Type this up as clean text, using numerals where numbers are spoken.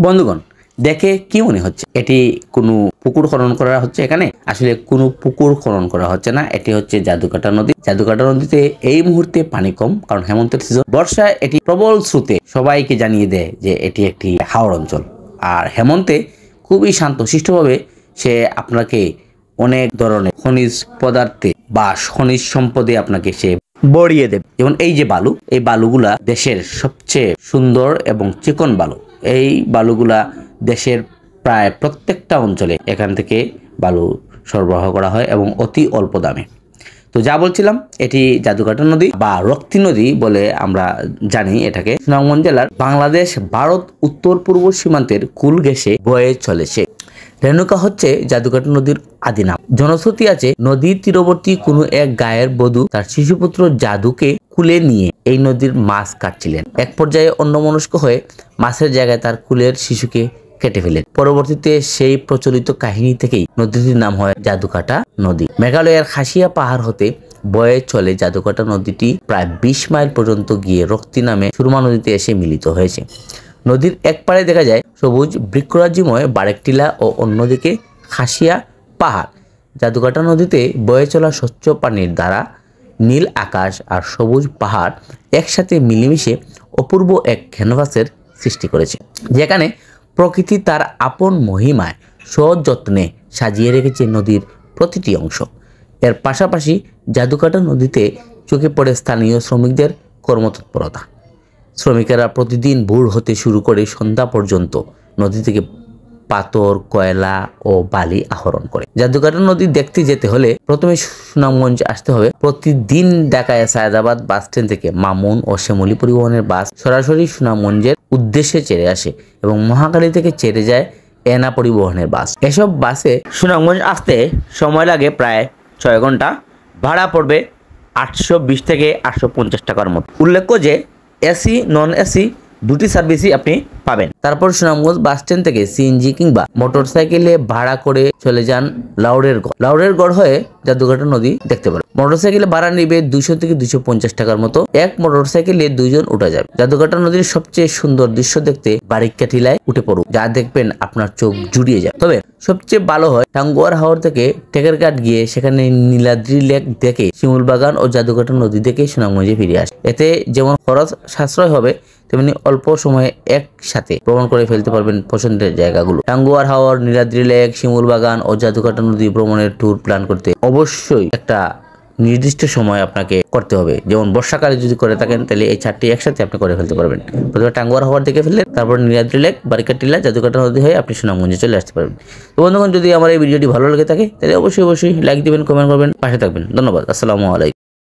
বন্ধুগণ, দেখে কি মনে হচ্ছে এটি কোনো পুকুর খনন করা হচ্ছে? এখানে আসলে কোনো পুকুর খনন করা হচ্ছে না, এটি হচ্ছে জাদুকাটা নদী। জাদুকাটা নদীতে এই মুহূর্তে পানি কম, কারণ হেমন্তের সিজন। বর্ষায় এটি প্রবল স্রোতে সবাইকে জানিয়ে দেয় যে এটি একটি হাওর অঞ্চল। আর হেমন্তে খুবই শান্তশিষ্টভাবে সে আপনাকে অনেক ধরনের খনিজ পদার্থে বা খনিজ সম্পদে আপনাকে সে বড়িয়ে দেবে। যেমন এই যে বালু, এই বালুগুলা দেশের সবচেয়ে সুন্দর এবং চিকন বালু। এই বালুগুলা দেশের প্রায় প্রত্যেকটা অঞ্চলে এখান থেকে বালু সরবরাহ করা হয় এবং অতি অল্প দামে। তো যা বলছিলাম, এটি জাদুকাটা নদী বা রক্তি নদী বলে আমরা জানি এটাকে। সুনামগঞ্জ জেলার বাংলাদেশ ভারত উত্তর পূর্ব সীমান্তের কুল ঘেঁষে বয়ে চলেছে। রেণুকা হচ্ছে জাদুকাটা নদীর আদি নাম। জনশ্রুতি আছে, নদীর তীরবর্তী কোনো এক গায়ের বধূ তার শিশুপুত্র জাদুকে কুলে নিয়ে এই নদীর মাছ কাটছিলেন। এক পর্যায়ে অন্যমনস্ক হয়ে মাছের জায়গায় তার কুলের শিশুকে কেটে ফেলেন। পরবর্তীতে সেই প্রচলিত কাহিনী থেকেই নদীটির নাম হয় জাদুকাটা নদী। মেঘালয়ের খাসিয়া পাহাড় হতে বয়ে চলে জাদুকাটা নদীটি প্রায় 20 মাইল পর্যন্ত গিয়ে রক্তি নামে সুরমা নদীতে এসে মিলিত হয়েছে। নদীর এক পাড়ে দেখা যায় সবুজ বৃক্ষরাজিময় বারেকটিলা ও অন্যদিকে খাসিয়া পাহাড়। জাদুকাটা নদীতে বয়ে চলা স্বচ্ছ পানির দ্বারা নীল আকাশ আর সবুজ পাহাড় একসাথে মিলেমিশে অপূর্ব এক ক্যানভাসের সৃষ্টি করেছে, যেখানে প্রকৃতি তার আপন মহিমায় সযত্নে সাজিয়ে রেখেছে নদীর প্রতিটি অংশ। এর পাশাপাশি জাদুকাটা নদীতে চোখে পড়ে স্থানীয় শ্রমিকদের কর্মতৎপরতা। শ্রমিকেরা প্রতিদিন ভোর হতে শুরু করে সন্ধ্যা পর্যন্ত নদী থেকে পাথর, কয়লা ও বালি আহরণ করে। জাদুকাটা নদী দেখতে যেতে হলে প্রথমে সুনামগঞ্জ আসতে হবে। প্রতিদিন ঢাকায় সায়দাবাদ বাস স্ট্যান্ড থেকে মামুন ও শ্যামলী পরিবহনের বাস সরাসরি সুনামগঞ্জের উদ্দেশ্যে ছেড়ে আসে এবং মহাখালী থেকে ছেড়ে যায় এনা পরিবহনের বাস। এসব বাসে সুনামগঞ্জ আসতে সময় লাগে প্রায় 6 ঘন্টা। ভাড়া পড়বে 820 থেকে 850 টাকার মতো। উল্লেখ্য যে এসি নন এসি দুটি সার্ভিসই আপনি পাবেন। তারপর সুনামগঞ্জ বাস স্ট্যান্ড থেকে সিএনজি কিংবা মোটরসাইকেলে ভাড়া করে চলে যান লাউড়ের গড় হয়ে জাদুকাটা নদী দেখতে পারেন। মোটরসাইকেলে ভাড়া নেবে 200 থেকে 250 টাকার মতো। এক মোটরসাইকেলে 2 জন উঠা যাবে। জাদুকাটা নদীর সবচেয়ে সুন্দর দৃশ্য দেখতে বারিকা টিলায় উঠে পড়ুন, যা দেখবেন আপনার চোখ জুড়িয়ে যাবে। তবে সবচেয়ে ভালো হয় টাঙ্গুয়ার হাওর থেকে টেকেরঘাট গিয়ে সেখানে নীলাদ্রি লেক দেখে শিমুল বাগান ও জাদুকাটা নদী দেখে সুনামগঞ্জে ফিরে আসে। এতে যেমন খরচ সাশ্রয় হবে, তেমনি অল্প সময়ে একসাথে ভ্রমণ করে ফেলতে পারবেন পছন্দের জায়গাগুলো। টাঙ্গুয়ার হাওর, নীলাদ্রি লেক, শিমুল বাগান ও জাদুকাটা নদী ভ্রমণের ট্যুর প্ল্যান করতে অবশ্যই একটা নির্দিষ্ট সময় আপনাকে করতে হবে। যেমন বর্ষাকালে যদি করে থাকেন তাহলে এই 4টি একসাথে আপনি করে ফেলতে পারবেন। প্রথমে টাঙ্গুয়ার হাওর দেখে ফেললেন, তারপর নীলাদ্রি লেক, বারিকা টিলা, জাদুকাটা নদী হয়ে আপনি সুনামগঞ্জে চলে আসতে পারবেন। তো বন্ধুগণ, যদি আমার এই ভিডিওটি ভালো লেগে থাকে তাহলে অবশ্যই লাইক দিবেন, কমেন্ট করবেন, পাশে থাকবেন। ধন্যবাদ। আসসালামু আলাইকুম।